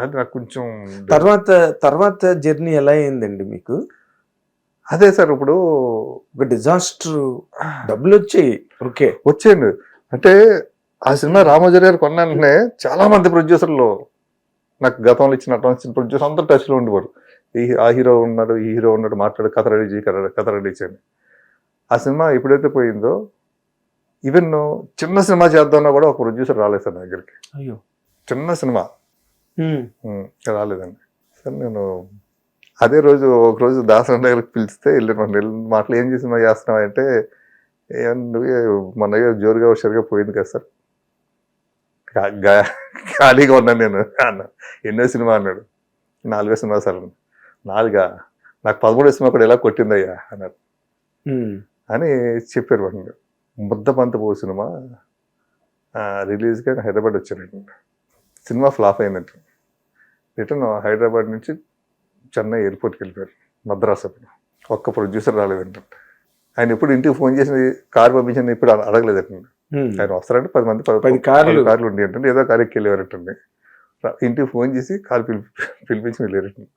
అది నాకు కొంచెం తర్వాత తర్వాత జర్నీ ఎలా అయిందండి మీకు? అదే సార్ ఇప్పుడు ఒక డిజాస్టర్, డబ్బులు వచ్చాయి, ఓకే, వచ్చేయండి. అంటే ఆ సినిమా రామోజీ గారు కొన్నానే చాలా మంది ప్రొడ్యూసర్లు నాకు గతంలో ఇచ్చిన అడ్వాన్స్ ఇచ్చిన ప్రొడ్యూసర్ అందరూ టచ్లో ఉండేవారు. ఆ హీరో ఉన్నాడు, ఈ హీరో ఉన్నాడు, మాట్లాడు, కథ రెడీ చేయి, కథ రెడీ చేయని. ఆ సినిమా ఎప్పుడైతే పోయిందో ఈవెన్ చిన్న సినిమా చేద్దామన్నా కూడా ఒక ప్రొడ్యూసర్ రాలేదు సార్ నా దగ్గరికి. అయ్యో, చిన్న సినిమా రాలేదండి. సార్ నేను అదే రోజు ఒకరోజు దాసరి దగ్గరికి పిలిస్తే వెళ్ళి మాటలు ఏం చేసి చేస్తున్నావు అంటే మన జోరుగా హుషారుగా పోయింది కదా సార్, ఖాళీగా ఉన్నాను నేను అన్న. ఎన్నో సినిమా అన్నాడు. 4వ సినిమా సార్. 4గా? నాకు 13వ సినిమా కూడా ఎలా కొట్టిందయ్యా అన్నారు అని చెప్పారు. వాళ్ళు ముద్దబంతపు సినిమా రిలీజ్గా హైదరాబాద్ వచ్చారండి. సినిమా ఫ్లాప్ అయినట్టు రిటర్న్ హైదరాబాద్ నుంచి చెన్నై ఎయిర్పోర్ట్కి వెళ్ళిపోయారు. మద్రాసు అప్పుడు ఒక్క ప్రొడ్యూసర్ రాలేదంటే. ఆయన ఎప్పుడు ఇంటికి ఫోన్ చేసి కారు పంపించండి ఇప్పుడు అడగలేదండి. ఆయన వస్తారంటే 10 మంది 10 కార్లు ఉండి అంటే ఏదో కారుకి వెళ్ళేవారటండి. ఇంటికి ఫోన్ చేసి కారు పిలిపించి వెళ్ళారటండి.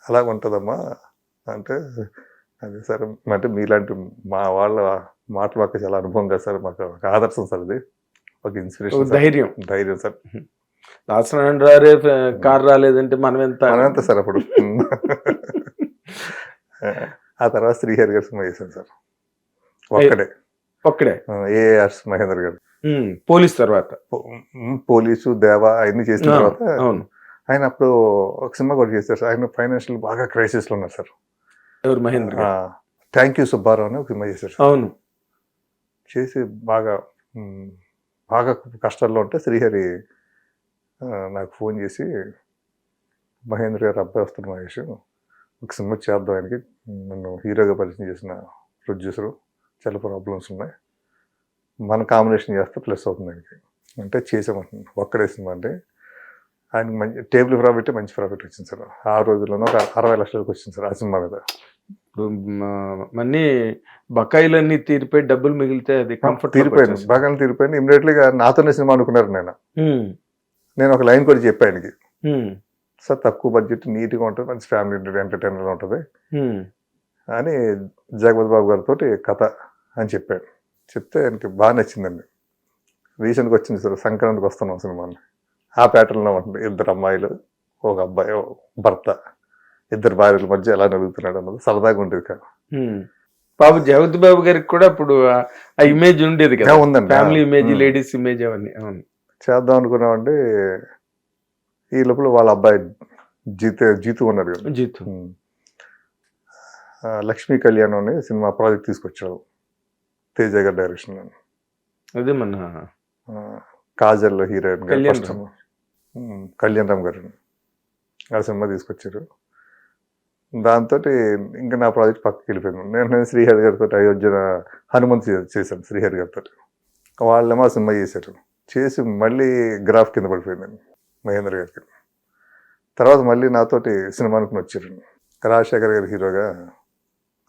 అలా ఉంటుందమ్మా అంటే, అదే సార్ అంటే మీలాంటి మా వాళ్ళ మాటలు మాకు చాలా అనుభవం కదా సార్, మాకు ఒక ఆదర్శం సార్, అది ఒక ఇన్స్పిరేషన్, ధైర్యం సార్. దాసనారాయణ కారు రాలేదంటే మనం ఎంత సార్ అప్పుడు. ఆ తర్వాత శ్రీహరి గారు సినిమా చేశాను సార్, ఒక్కడే ఏఆర్స్ మహేందర్ గారు. పోలీస్ తర్వాత పోలీసు దేవా అవన్నీ చేసిన తర్వాత ఆయన అప్పుడు ఒక సినిమా కూడా చేశారు సార్. ఆయన ఫైనాన్షియల్ బాగా క్రైసిస్ లో ఉన్నారు సార్. ఎవరు? మహేంద్ర. థ్యాంక్ యూ సుబ్బారావు అని ఒక సినిమా చేశారు సార్. అవును, చేసి బాగా కష్టాల్లో ఉంటే శ్రీహరి నాకు ఫోన్ చేసి, మహేంద్ర గారు అబ్బాయి వస్తున్న మహేష్, ఒక సినిమా చేద్దాం, ఆయనకి నన్ను హీరోగా పరిచయం చేసిన ప్రొడ్యూసరు, చాలా ప్రాబ్లమ్స్ ఉన్నాయి, మన కాంబినేషన్ చేస్తే ప్లస్ అవుతుంది ఆయనకి అంటే చేసామంటున్నాను. ఒక్కడే సినిమా అంటే ఆయనకి మంచి టేబుల్ ప్రాఫిట్, మంచి ప్రాఫిట్ వచ్చింది సార్. ఆ రోజుల్లోనూ ఒక 60 లక్షలకు వచ్చింది సార్ ఆ సినిమా మీద. మనీ బకాయిలన్నీ తీరిపోయి డబ్బులు మిగిలితే అది కంఫర్ట్ తీరిపోయింది, బకాయిలు తీరిపోయింది. ఇమీడియట్లీగా నాతోనే సినిమా అనుకున్నారు. నేను ఒక లైన్ కూడా చెప్పాను ఆయనకి, సార్ తక్కువ బడ్జెట్, నీట్గా ఉంటుంది, మంచి ఫ్యామిలీ ఎంటర్టైనర్ ఉంటుంది అని జగపతి బాబు గారితో కథ అని చెప్పాడు. చెప్తే ఆయనకి బాగా నచ్చిందండి. రీసెంట్గా వచ్చింది సార్, సంక్రాంతికి వస్తున్నాం సినిమాని. ఆ ప్యాటర్న్లో ఉంటుంది. 2 అమ్మాయిలు, ఒక అబ్బాయి, భర్త, 2 భార్యల మధ్య ఎలా నలుగుతున్నాడు అన్నది సరదాగా ఉండేది కదా. బాబు జగపతి బాబు గారికి కూడా అప్పుడు ఆ ఇమేజ్ ఉండేది కదా, ఉందండి, ఫ్యామిలీ ఇమేజ్, లేడీస్ ఇమేజ్ అవన్నీ. అవును, చేద్దాం అనుకున్నామండి. ఈ లోపల వాళ్ళ అబ్బాయి జీతు ఉన్నాడు కదా, జీతు లక్ష్మీ కళ్యాణ్ అని సినిమా ప్రాజెక్ట్ తీసుకొచ్చాడు, తేజ గారి డైరెక్షన్. అదే మన కాజల్ హీరోయిన్ కళ్యాణ్ రామ్ గారు ఆ సినిమా తీసుకొచ్చారు. దాంతో ఇంకా నా ప్రాజెక్ట్ పక్కకి వెళ్ళిపోయింది. నేను శ్రీహరి గారితో అయోధ్య హనుమంత్ చేశాను శ్రీహరి గారితో. వాళ్ళేమో ఆ సినిమా చేశారు. చేసి మళ్ళీ గ్రాఫ్ కింద పడిపోయిందండి మహేంద్ర గారికి. తర్వాత మళ్ళీ నాతోటి సినిమా అనుకుని వచ్చారు. రాజశేఖర్ గారి హీరోగా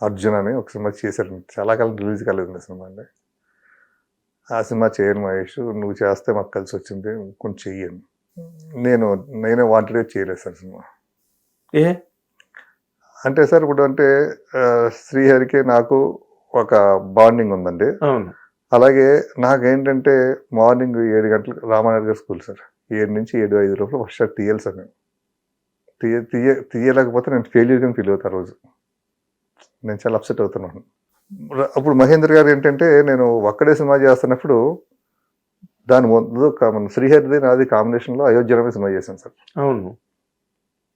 అర్జున్ అని ఒక సినిమా చేశారు. చాలా కాలం రిలీజ్ కాలేదు సినిమా అండి. ఆ సినిమా చేయను మహేష్, నువ్వు చేస్తే మాకు కలిసి వచ్చింది, కొంచెం చెయ్యను. నేనే వాంటెడ్గా చేయలేదు సార్ సినిమా. అంటే సార్ ఇప్పుడు అంటే శ్రీహరికి నాకు ఒక బాండింగ్ ఉందండి. అలాగే నాకేంటంటే మార్నింగ్ 7 గంటలకు రామానాయుడు గారి స్కూల్ సార్, 7 నుంచి 7:05 లోపల ఫస్ట్ షాట్ తీయాలి సార్. నేను తీయలేకపోతే నేను ఫెయిల్యూర్గా ఫీల్ అవుతాను. ఆ రోజు నేను చాలా అప్సెట్ అవుతున్నాను. అప్పుడు మహేంద్ర గారు ఏంటంటే, నేను ఒక్కడే సినిమా చేస్తున్నప్పుడు దాని ముందు శ్రీహరిది నాది కాంబినేషన్లో అయోధ్య సినిమా చేశాను సార్. అవును,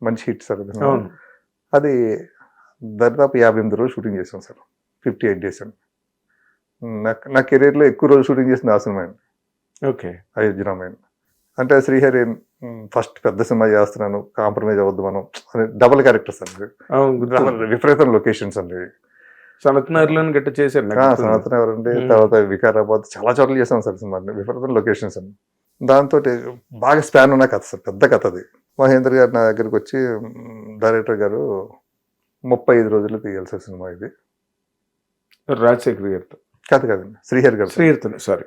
మంచి హిట్ సార్ అది. అది దాదాపు 58 రోజులు షూటింగ్ చేశాను సార్, 58 డేస్ అండి. నా కెరీర్లో ఎక్కువ రోజులు షూటింగ్ చేసింది ఆ సినిమా అండి. ఓకే, అయోధ్య రామాయణ. అంటే శ్రీహరి ఫస్ట్ పెద్ద సినిమా చేస్తున్నాను, కాంప్రమైజ్ అవ్వద్దు మనం అని డబుల్ క్యారెక్టర్స్ అండి, విపరీతం లొకేషన్స్ అండి. సనత్నగర్లోని గట్ట చేశారు. సనత్నగర్ అండి, తర్వాత వికారాబాద్, చాలా చోట్ల చేశాను సార్ సినిమా. విపరీతం లొకేషన్స్ అండి. దాంతో బాగా స్పాన్ ఉన్న కథ సార్, పెద్ద కథ అది. మహేంద్ర గారు నా దగ్గరికి వచ్చి, డైరెక్టర్ గారు 35 రోజులు తీయాలి సార్ సినిమా ఇది. రాజశేఖర్ గారితో కాదండి, శ్రీహరి గారు. సారీ,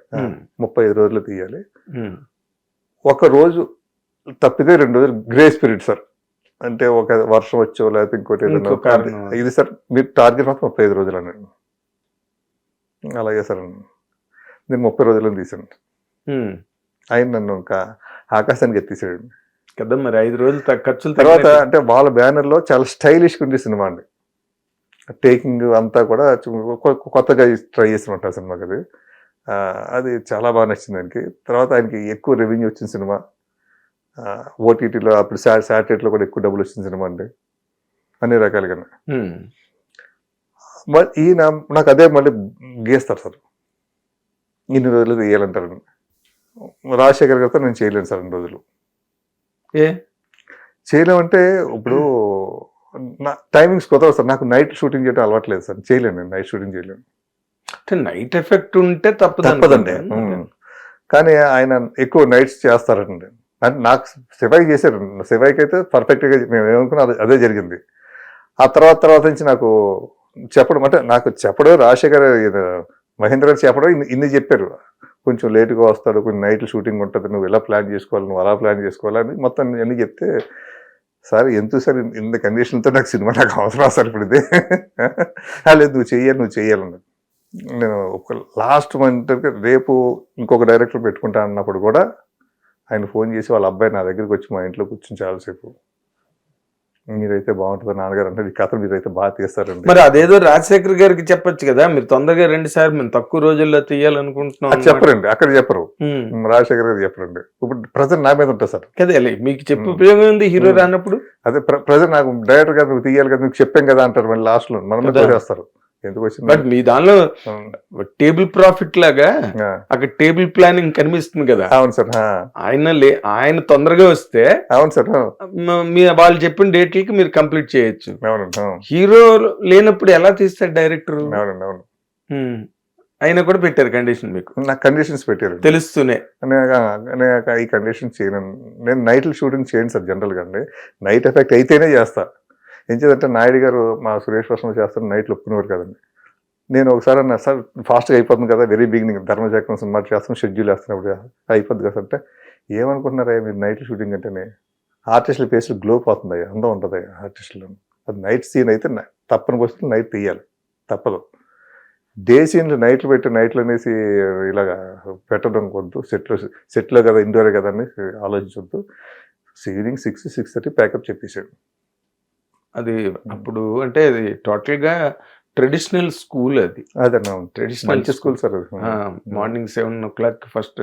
35 రోజులు తీయాలి. ఒక రోజు తప్పితే 2 రోజులు గ్రేస్ పీరియడ్ సార్. అంటే ఒక వర్షం వచ్చో లేకపోతే ఇంకోటి ఏదైనా ఇంకో కారణం. ఇది సార్ మీరు టార్గెట్ మాత్రం 35 రోజులు అన్నాడు. అలాగే సార్ నేను 30 రోజులను తీసాను. ఆయన నన్ను ఇంకా ఆకాశానికి ఎత్తేసాడు కదా. మరి 5 రోజులు ఖర్చులు తర్వాత అంటే వాళ్ళ బ్యానర్లో చాలా స్టైలిష్గా ఉంది సినిమా అండి. టేకింగ్ అంతా కూడా కొత్తగా ట్రై చేసినట్టు ఆ సినిమాకి అది. అది చాలా బాగా నచ్చింది ఆయనకి. తర్వాత ఆయనకి ఎక్కువ రెవెన్యూ వచ్చిన సినిమా, ఓటీటీలో అప్పుడు శాటిలైట్లో కూడా ఎక్కువ డబ్బులు వచ్చిన సినిమా అండి, అన్ని రకాలుగా. ఈయన నాకు అదే మళ్ళీ గీస్తారు సార్, ఇన్ని రోజులు తీయాలంటారు. రాజశేఖర్ గారితో నేను చేయలేను సార్ 2 రోజులు. చేయలేమంటే ఇప్పుడు నా టైమింగ్స్ కుదరదు సార్. నాకు నైట్ షూటింగ్ చేయడం అలవాట్లేదు సార్, చేయలేను నేను నైట్ షూటింగ్ చేయలేను. నైట్ ఎఫెక్ట్ ఉంటే తప్పదండి. కానీ ఆయన ఎక్కువ నైట్స్ చేస్తారండి. అంటే నాకు శివాయి చేశారు, శివాయికి అయితే పర్ఫెక్ట్గా మేము ఏమనుకున్నా అదే జరిగింది. ఆ తర్వాత నుంచి నాకు చెప్పడం అంటే నాకు చెప్పడం రాజశేఖర్ మహేంద్ర గారు చెప్పడం ఇన్ని చెప్పారు. కొంచెం లేటుగా వస్తాడు, కొంచెం నైట్ షూటింగ్ ఉంటుంది, నువ్వు ఇలా ప్లాన్ చేసుకోవాలి, నువ్వు అలా ప్లాన్ చేసుకోవాలని మొత్తం అన్నీ చెప్తే, సార్ ఎందుకు సార్ ఇంత కండిషన్తో నాకు సినిమా నాకు అవసరం సార్ ఇప్పుడు ఇది. లేదు నువ్వు చెయ్యాలన్నా. నేను ఒక లాస్ట్ మంత్ రేపు ఇంకొక డైరెక్టర్ పెట్టుకుంటా అన్నప్పుడు కూడా ఆయన ఫోన్ చేసి వాళ్ళ అబ్బాయి నా దగ్గరికి వచ్చి మా ఇంట్లో కూర్చొని చాలాసేపు, మీరైతే బాగుంటుంది నాన్నగారు అంటే ఈ కథ మీరైతే బాగా తీస్తారండి. మరి అదేదో రాజశేఖర్ గారికి చెప్పొచ్చు కదా, మీరు తొందరగా 2 సార్లు మేము తక్కువ రోజుల్లో తీయాలనుకుంటున్నాం. చెప్పరండి, అక్కడ చెప్పరు, రాజశేఖర్ గారు చెప్పరండి. ఇప్పుడు ప్రజెంట్ నా మీద ఉంటుంది సార్ కదా. మీకు చెప్పే ఉపయోగం ఉంది హీరో రానప్పుడు. అదే ప్రజెంట్ నాకు డైరెక్టర్ గారు నువ్వు తీయాలి కదా, నువ్వు చెప్పాం కదా అంటారు. మళ్ళీ లాస్ట్ లో మనమే చేస్తారు. ఎందుకు వచ్చింది బట్ మీ దానిలో టేబుల్ ప్రాఫిట్ లాగా అక్కడ టేబుల్ ప్లానింగ్ కనిపిస్తుంది కదా. అవును సార్. ఆయన తొందరగా వస్తే అవును సార్, వాళ్ళు చెప్పిన డేట్లకి మీరు కంప్లీట్ చేయొచ్చు. అవును. హీరో లేనప్పుడు ఎలా తీస్తాడు డైరెక్టర్? అవును. ఆయన కూడా పెట్టారు కండిషన్, మీకు నాకు కండిషన్స్ పెట్టారు తెలుస్తూనే. ఈ కండిషన్ చేయను నేను, నైట్లు షూటింగ్ చేయను సార్ జనరల్గా అండి. నైట్ ఎఫెక్ట్ అయితేనే చేస్తా. ఏం చేద్దంటే నాయుడు గారు మా సురేష్ వర్షంలో చేస్తారు, నైట్లు ఒప్పుకునేవారు కదండి. నేను ఒకసారి అన్నా, సార్ ఫాస్ట్గా అయిపోతుంది కదా, వెరీ బిగినింగ్ ధర్మచక్రం సినిమా చేస్తాం, షెడ్యూల్ వేస్తున్నప్పుడు అయిపోద్ది కదా అంటే, ఏమనుకుంటున్నారా మీరు నైట్ షూటింగ్ అంటేనే ఆర్టిస్టుల ఫేస్లో గ్లో పోతుంది, అందం ఉంటుంది ఆర్టిస్టులు. అది నైట్ సీన్ అయితే తప్పని పరిస్థితులు నైట్ తీయాలి, తప్పదు. డే సీన్లు నైట్లు పెట్టి నైట్లు అనేసి ఇలాగా పెట్టడం వద్దు. సెట్లో కదా, ఇండోరే కదా అని ఆలోచించవద్దు. ఈవినింగ్ 6-6:30 ప్యాకప్ చెప్పేశాడు. అది అప్పుడు అంటే అది టోటల్ గా ట్రెడిషనల్ స్కూల్ అది. అదే traditional school sir. Morning 7 o'clock first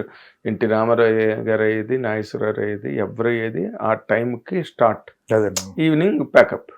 NT Ramarao గారు అయ్యేది, నాగేశ్వరరావు అయ్యేది, ఎవరు అయ్యేది ఆ టైంకి స్టార్ట్, అదే ఈవినింగ్ ప్యాకప్.